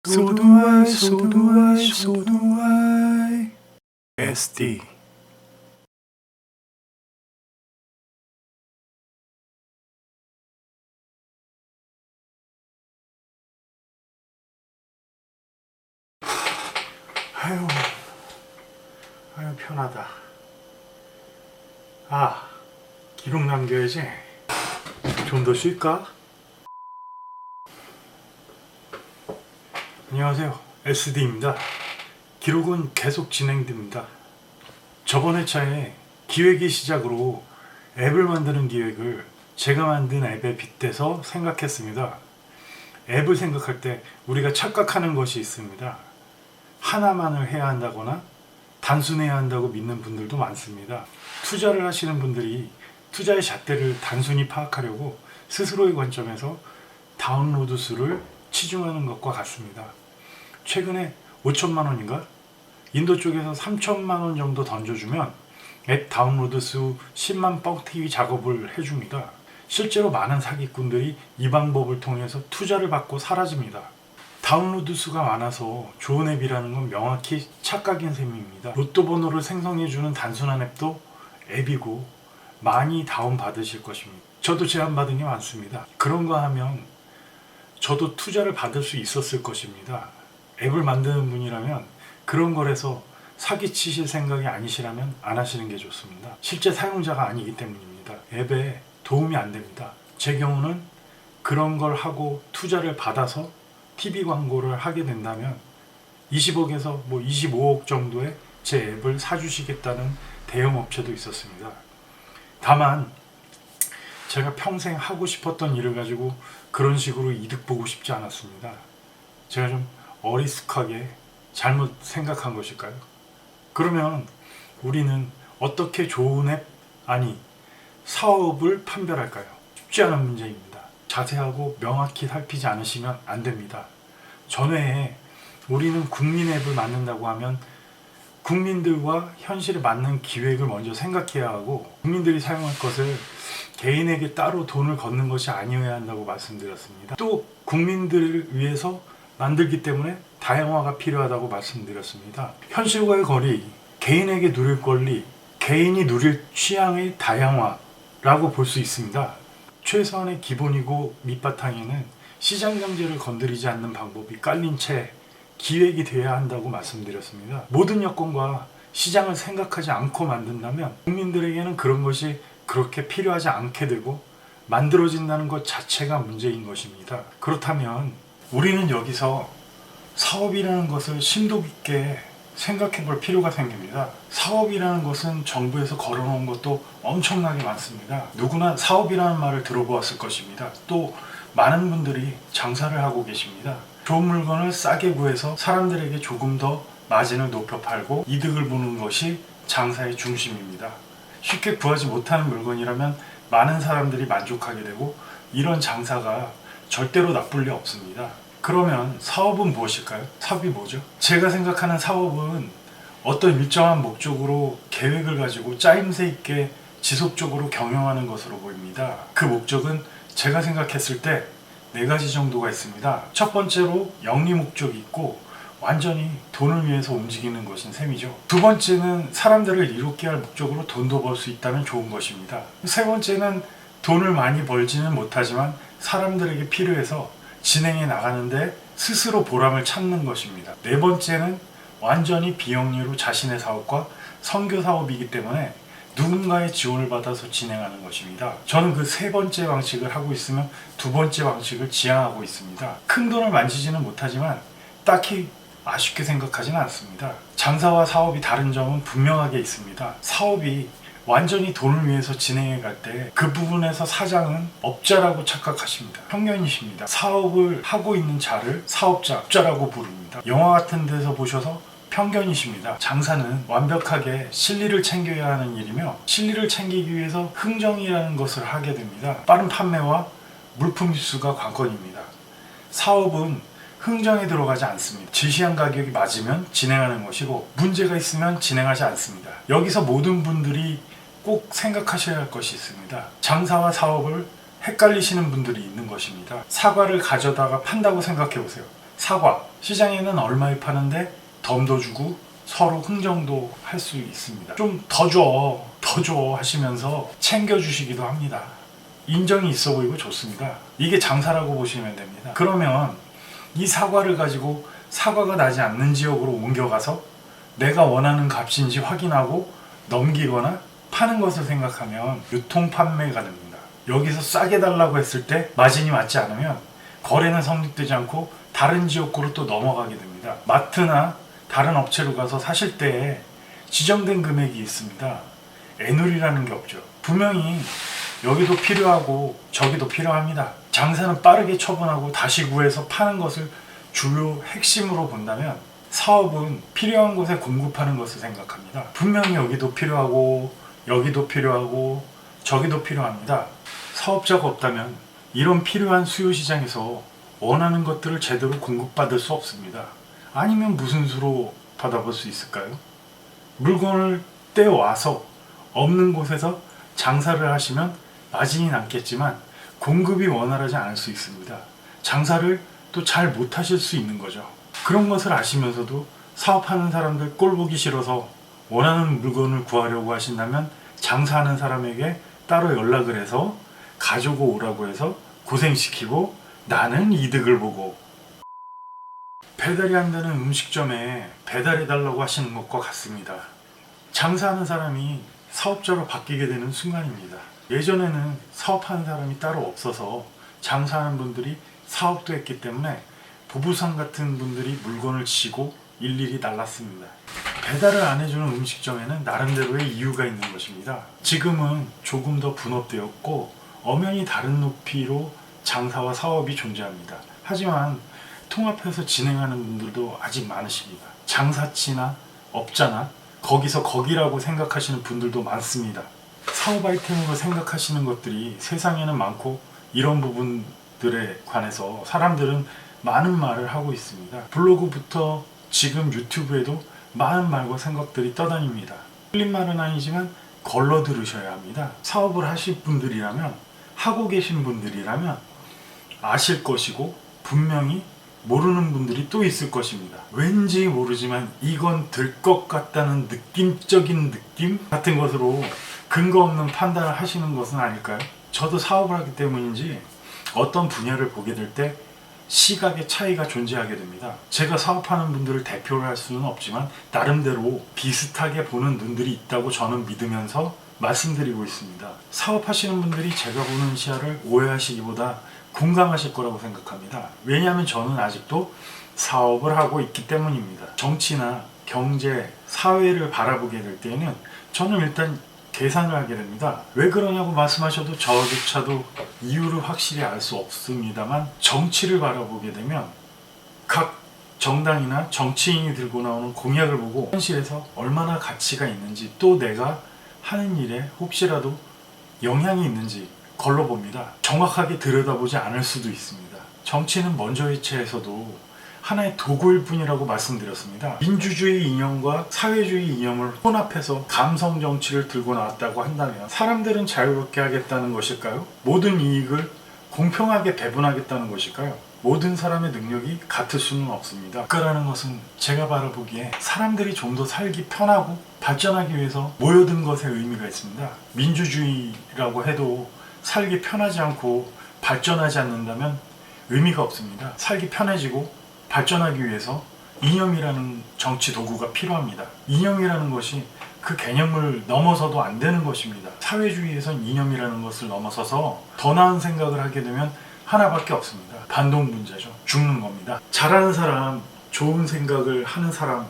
So do I, so do I, so do I. SD. 아유, 편하다. 기록 남겨야지. 좀 더 쉴까? 안녕하세요, SD입니다. 기록은 계속 진행됩니다. 저번 회차에 기획이 시작으로 앱을 만드는 기획을 제가 만든 앱에 빗대서 생각했습니다. 앱을 생각할 때 우리가 착각하는 것이 있습니다. 하나만을 해야 한다거나 단순해야 한다고 믿는 분들도 많습니다. 투자를 하시는 분들이 투자의 잣대를 단순히 파악하려고 스스로의 관점에서 다운로드 수를 치중하는 것과 같습니다. 최근에 5천만 원인가? 인도 쪽에서 3천만 원 정도 던져주면 앱 다운로드 수 10만 뻥튀기 작업을 해줍니다. 실제로 많은 사기꾼들이 이 방법을 통해서 투자를 받고 사라집니다. 다운로드 수가 많아서 좋은 앱이라는 건 명확히 착각인 셈입니다. 로또 번호를 생성해주는 단순한 앱도 앱이고 많이 다운받으실 것입니다. 저도 제안받은 게 많습니다. 그런 거 하면 저도 투자를 받을 수 있었을 것입니다. 앱을 만드는 분이라면 그런 거라서 사기치실 생각이 아니시라면 안 하시는 게 좋습니다. 실제 사용자가 아니기 때문입니다. 앱에 도움이 안 됩니다. 제 경우는 그런 걸 하고 투자를 받아서 TV 광고를 하게 된다면 20억에서 25억 정도의 제 앱을 사주시겠다는 대형 업체도 있었습니다. 다만 제가 평생 하고 싶었던 일을 가지고 그런 식으로 이득 보고 싶지 않았습니다. 제가 좀 어리숙하게 잘못 생각한 것일까요? 그러면 우리는 어떻게 좋은 앱, 사업을 판별할까요? 쉽지 않은 문제입니다. 자세하고 명확히 살피지 않으시면 안 됩니다. 전회에 우리는 국민 앱을 만든다고 하면 국민들과 현실에 맞는 기획을 먼저 생각해야 하고 국민들이 사용할 것을 개인에게 따로 돈을 걷는 것이 아니어야 한다고 말씀드렸습니다. 또 국민들을 위해서 만들기 때문에 다양화가 필요하다고 말씀드렸습니다. 현실과의 거리, 개인에게 누릴 권리, 개인이 누릴 취향의 다양화라고 볼 수 있습니다. 최소한의 기본이고 밑바탕에는 시장 경제를 건드리지 않는 방법이 깔린 채 기획이 되어야 한다고 말씀드렸습니다. 모든 여건과 시장을 생각하지 않고 만든다면 국민들에게는 그런 것이 그렇게 필요하지 않게 되고 만들어진다는 것 자체가 문제인 것입니다. 그렇다면 우리는 여기서 사업이라는 것을 심도 깊게 생각해 볼 필요가 생깁니다. 사업이라는 것은 정부에서 걸어놓은 것도 엄청나게 많습니다. 누구나 사업이라는 말을 들어보았을 것입니다. 또 많은 분들이 장사를 하고 계십니다. 좋은 물건을 싸게 구해서 사람들에게 조금 더 마진을 높여 팔고 이득을 보는 것이 장사의 중심입니다. 쉽게 구하지 못하는 물건이라면 많은 사람들이 만족하게 되고 이런 장사가 절대로 나쁠 리 없습니다. 그러면 사업은 무엇일까요? 사업이 뭐죠? 제가 생각하는 사업은 어떤 일정한 목적으로 계획을 가지고 짜임새 있게 지속적으로 경영하는 것으로 보입니다. 그 목적은 제가 생각했을 때 4가지 정도가 있습니다. 첫 번째로 영리 목적이 있고 완전히 돈을 위해서 움직이는 것인 셈이죠. 두 번째는 사람들을 이롭게 할 목적으로 돈도 벌 수 있다면 좋은 것입니다. 세 번째는 돈을 많이 벌지는 못하지만 사람들에게 필요해서 진행해 나가는데 스스로 보람을 찾는 것입니다. 네 번째는 완전히 비영리로 자신의 사업과 선교 사업이기 때문에 누군가의 지원을 받아서 진행하는 것입니다. 저는 그 세 번째 방식을 하고 있으면 두 번째 방식을 지향하고 있습니다. 큰 돈을 만지지는 못하지만 딱히 아쉽게 생각하지는 않습니다. 장사와 사업이 다른 점은 분명하게 있습니다. 사업이 완전히 돈을 위해서 진행해 갈 때 그 부분에서 사장은 업자라고 착각하십니다. 편견이십니다. 사업을 하고 있는 자를 사업자, 업자라고 부릅니다. 영화 같은 데서 보셔서 편견이십니다. 장사는 완벽하게 실리를 챙겨야 하는 일이며 실리를 챙기기 위해서 흥정이라는 것을 하게 됩니다. 빠른 판매와 물품 입수가 관건입니다. 사업은 흥정에 들어가지 않습니다. 지시한 가격이 맞으면 진행하는 것이고 문제가 있으면 진행하지 않습니다. 여기서 모든 분들이 꼭 생각하셔야 할 것이 있습니다. 장사와 사업을 헷갈리시는 분들이 있는 것입니다. 사과를 가져다가 판다고 생각해 보세요. 사과 시장에는 얼마에 파는데 덤도 주고 서로 흥정도 할 수 있습니다. 좀 더 줘 하시면서 챙겨주시기도 합니다. 인정이 있어 보이고 좋습니다. 이게 장사라고 보시면 됩니다. 그러면 이 사과를 가지고 사과가 나지 않는 지역으로 옮겨가서 내가 원하는 값인지 확인하고 넘기거나 파는 것을 생각하면 유통 판매가 됩니다. 여기서 싸게 달라고 했을 때 마진이 맞지 않으면 거래는 성립되지 않고 다른 지역구로 또 넘어가게 됩니다. 마트나 다른 업체로 가서 사실 때 지정된 금액이 있습니다. 애누리라는 게 없죠. 분명히 여기도 필요하고 저기도 필요합니다. 장사는 빠르게 처분하고 다시 구해서 파는 것을 주요 핵심으로 본다면 사업은 필요한 곳에 공급하는 것을 생각합니다. 분명히 여기도 필요하고 여기도 필요하고 저기도 필요합니다. 사업자가 없다면 이런 필요한 수요 시장에서 원하는 것들을 제대로 공급받을 수 없습니다. 아니면 무슨 수로 받아볼 수 있을까요? 물건을 떼와서 없는 곳에서 장사를 하시면 마진이 남겠지만 공급이 원활하지 않을 수 있습니다. 장사를 또 잘 못하실 수 있는 거죠. 그런 것을 아시면서도 사업하는 사람들 꼴 보기 싫어서 원하는 물건을 구하려고 하신다면 장사하는 사람에게 따로 연락을 해서 가지고 오라고 해서 고생시키고 나는 이득을 보고 배달이 안 되는 음식점에 배달해달라고 하시는 것과 같습니다. 장사하는 사람이 사업자로 바뀌게 되는 순간입니다. 예전에는 사업하는 사람이 따로 없어서 장사하는 분들이 사업도 했기 때문에 부부상 같은 분들이 물건을 지고 일일이 날랐습니다. 배달을 안 해주는 음식점에는 나름대로의 이유가 있는 것입니다. 지금은 조금 더 분업되었고 엄연히 다른 높이로 장사와 사업이 존재합니다. 하지만 통합해서 진행하는 분들도 아직 많으십니다. 장사치나 업자나 거기서 거기라고 생각하시는 분들도 많습니다. 사업 아이템으로 생각하시는 것들이 세상에는 많고 이런 부분들에 관해서 사람들은 많은 말을 하고 있습니다. 블로그부터 지금 유튜브에도 많은 말과 생각들이 떠다닙니다. 틀린 말은 아니지만 걸러 들으셔야 합니다. 사업을 하실 분들이라면 하고 계신 분들이라면 아실 것이고 분명히 모르는 분들이 또 있을 것입니다. 왠지 모르지만 이건 될 것 같다는 느낌적인 느낌 같은 것으로 근거 없는 판단을 하시는 것은 아닐까요? 저도 사업을 하기 때문인지 어떤 분야를 보게 될 때 시각의 차이가 존재하게 됩니다. 제가 사업하는 분들을 대표를 할 수는 없지만 나름대로 비슷하게 보는 눈들이 있다고 저는 믿으면서 말씀드리고 있습니다. 사업하시는 분들이 제가 보는 시야를 오해하시기보다 공감하실 거라고 생각합니다. 왜냐하면 저는 아직도 사업을 하고 있기 때문입니다. 정치나 경제, 사회를 바라보게 될 때에는 저는 일단 계산을 하게 됩니다. 왜 그러냐고 말씀하셔도 저조차도 이유를 확실히 알 수 없습니다만 정치를 바라보게 되면 각 정당이나 정치인이 들고 나오는 공약을 보고 현실에서 얼마나 가치가 있는지 또 내가 하는 일에 혹시라도 영향이 있는지 걸러봅니다. 정확하게 들여다보지 않을 수도 있습니다. 정치는 먼저 해체해서도 하나의 도구일 뿐이라고 말씀드렸습니다. 민주주의 이념과 사회주의 이념을 혼합해서 감성 정치를 들고 나왔다고 한다면 사람들은 자유롭게 하겠다는 것일까요? 모든 이익을 공평하게 배분하겠다는 것일까요? 모든 사람의 능력이 같을 수는 없습니다. 국가라는 것은 제가 바라보기에 사람들이 좀 더 살기 편하고 발전하기 위해서 모여든 것에 의미가 있습니다. 민주주의라고 해도 살기 편하지 않고 발전하지 않는다면 의미가 없습니다. 살기 편해지고 발전하기 위해서 이념이라는 정치 도구가 필요합니다. 이념이라는 것이 그 개념을 넘어서도 안 되는 것입니다. 사회주의에선 이념이라는 것을 넘어서서 더 나은 생각을 하게 되면 하나밖에 없습니다. 반동분자죠. 죽는 겁니다. 잘하는 사람, 좋은 생각을 하는 사람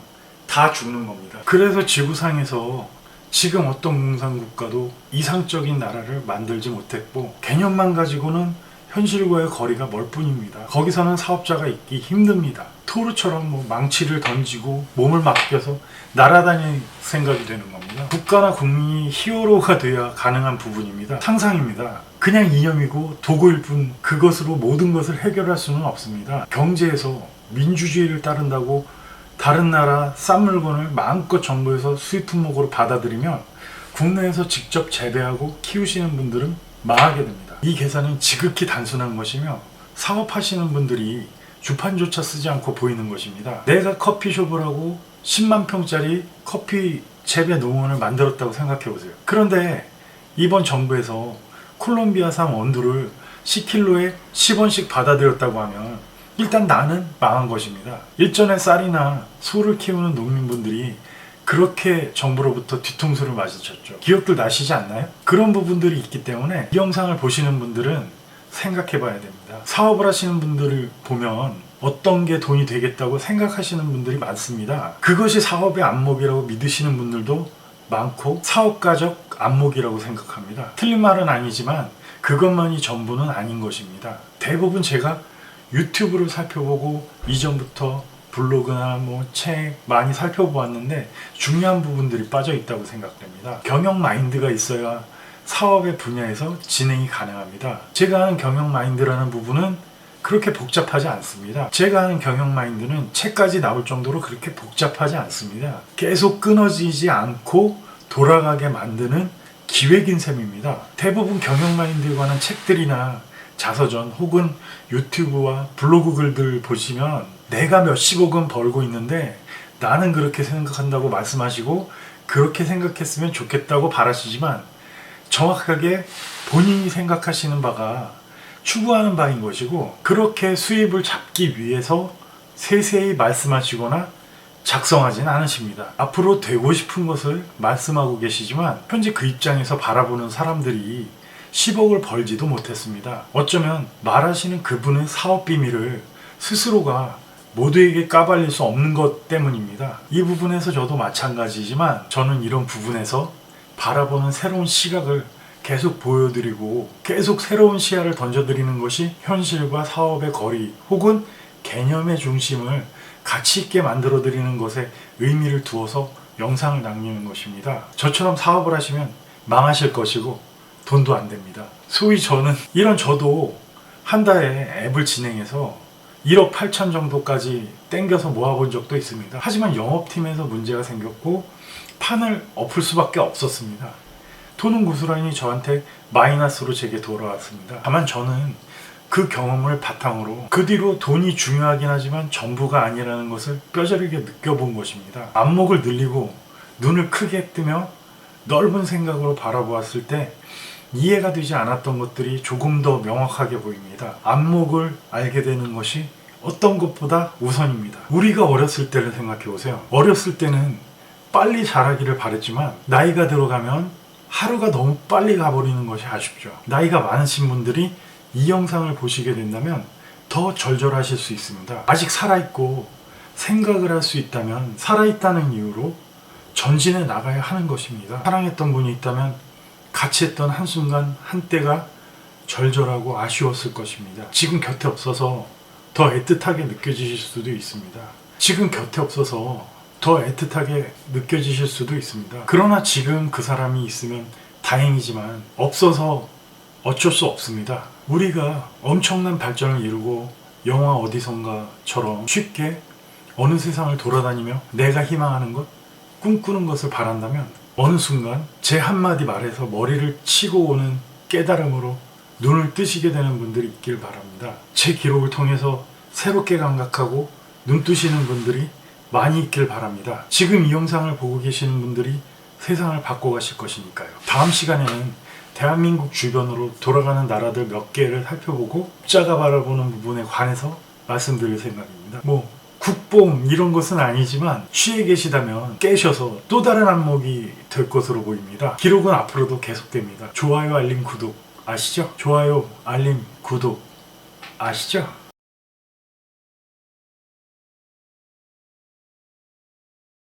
다 죽는 겁니다. 그래서 지구상에서 지금 어떤 공산국가도 이상적인 나라를 만들지 못했고 개념만 가지고는 현실과의 거리가 멀 뿐입니다. 거기서는 사업자가 있기 힘듭니다. 토르처럼 망치를 던지고 몸을 맡겨서 날아다닐 생각이 되는 겁니다. 국가나 국민이 히어로가 돼야 가능한 부분입니다. 상상입니다. 그냥 이념이고 도구일 뿐 그것으로 모든 것을 해결할 수는 없습니다. 경제에서 민주주의를 따른다고 다른 나라 싼 물건을 마음껏 정부에서 수입 품목으로 받아들이면 국내에서 직접 재배하고 키우시는 분들은 망하게 됩니다. 이 계산은 지극히 단순한 것이며 사업하시는 분들이 주판조차 쓰지 않고 보이는 것입니다. 내가 커피숍을 하고 10만 평짜리 커피 재배 농원을 만들었다고 생각해 보세요. 그런데 이번 정부에서 콜롬비아산 원두를 10kg에 10원씩 받아들였다고 하면 일단 나는 망한 것입니다. 일전에 쌀이나 소를 키우는 농민분들이 그렇게 정부로부터 뒤통수를 맞으셨죠. 기억들 나시지 않나요? 그런 부분들이 있기 때문에 이 영상을 보시는 분들은 생각해 봐야 됩니다. 사업을 하시는 분들을 보면 어떤 게 돈이 되겠다고 생각하시는 분들이 많습니다. 그것이 사업의 안목이라고 믿으시는 분들도 많고 사업가적 안목이라고 생각합니다. 틀린 말은 아니지만 그것만이 전부는 아닌 것입니다. 대부분 제가 유튜브를 살펴보고 이전부터 블로그나 책 많이 살펴보았는데 중요한 부분들이 빠져 있다고 생각됩니다. 경영 마인드가 있어야 사업의 분야에서 진행이 가능합니다. 제가 하는 경영 마인드라는 부분은 그렇게 복잡하지 않습니다. 제가 하는 경영 마인드는 책까지 나올 정도로 그렇게 복잡하지 않습니다. 계속 끊어지지 않고 돌아가게 만드는 기획인 셈입니다. 대부분 경영 마인드에 관한 책들이나 자서전 혹은 유튜브와 블로그 글들 보시면 내가 몇십억은 벌고 있는데 나는 그렇게 생각한다고 말씀하시고 그렇게 생각했으면 좋겠다고 바라시지만 정확하게 본인이 생각하시는 바가 추구하는 바인 것이고 그렇게 수입을 잡기 위해서 세세히 말씀하시거나 작성하지는 않으십니다. 앞으로 되고 싶은 것을 말씀하고 계시지만 현재 그 입장에서 바라보는 사람들이 10억을 벌지도 못했습니다. 어쩌면 말하시는 그분의 사업 비밀을 스스로가 모두에게 까발릴 수 없는 것 때문입니다. 이 부분에서 저도 마찬가지지만 저는 이런 부분에서 바라보는 새로운 시각을 계속 보여드리고 계속 새로운 시야를 던져드리는 것이 현실과 사업의 거리 혹은 개념의 중심을 가치 있게 만들어드리는 것에 의미를 두어서 영상을 남기는 것입니다. 저처럼 사업을 하시면 망하실 것이고 돈도 안 됩니다. 소위 저도 한 달에 앱을 진행해서 1억 8천 정도까지 땡겨서 모아본 적도 있습니다. 하지만 영업팀에서 문제가 생겼고 판을 엎을 수밖에 없었습니다. 돈은 고스란히 저한테 마이너스로 제게 돌아왔습니다. 다만 저는 그 경험을 바탕으로 그 뒤로 돈이 중요하긴 하지만 전부가 아니라는 것을 뼈저리게 느껴본 것입니다. 안목을 늘리고 눈을 크게 뜨며 넓은 생각으로 바라보았을 때 이해가 되지 않았던 것들이 조금 더 명확하게 보입니다. 안목을 알게 되는 것이 어떤 것보다 우선입니다. 우리가 어렸을 때를 생각해 보세요. 어렸을 때는 빨리 자라기를 바랬지만 나이가 들어가면 하루가 너무 빨리 가버리는 것이 아쉽죠. 나이가 많으신 분들이 이 영상을 보시게 된다면 더 절절하실 수 있습니다. 아직 살아있고 생각을 할 수 있다면 살아있다는 이유로 전진해 나가야 하는 것입니다. 사랑했던 분이 있다면 같이 했던 한순간 한때가 절절하고 아쉬웠을 것입니다. 지금 곁에 없어서 더 애틋하게 느껴지실 수도 있습니다. 지금 곁에 없어서 더 애틋하게 느껴지실 수도 있습니다. 그러나 지금 그 사람이 있으면 다행이지만 없어서 어쩔 수 없습니다. 우리가 엄청난 발전을 이루고 영화 어디선가처럼 쉽게 어느 세상을 돌아다니며 내가 희망하는 것, 꿈꾸는 것을 바란다면 어느 순간 제 한마디 말에서 머리를 치고 오는 깨달음으로 눈을 뜨시게 되는 분들이 있길 바랍니다. 제 기록을 통해서 새롭게 감각하고 눈 뜨시는 분들이 많이 있길 바랍니다. 지금 이 영상을 보고 계시는 분들이 세상을 바꿔가실 것이니까요. 다음 시간에는 대한민국 주변으로 돌아가는 나라들 몇 개를 살펴보고 국자가 바라보는 부분에 관해서 말씀드릴 생각입니다. 국뽕 이런 것은 아니지만 취해 계시다면 깨셔서 또 다른 안목이 될 것으로 보입니다. 기록은 앞으로도 계속됩니다. 좋아요, 알림, 구독 아시죠? 좋아요, 알림, 구독 아시죠?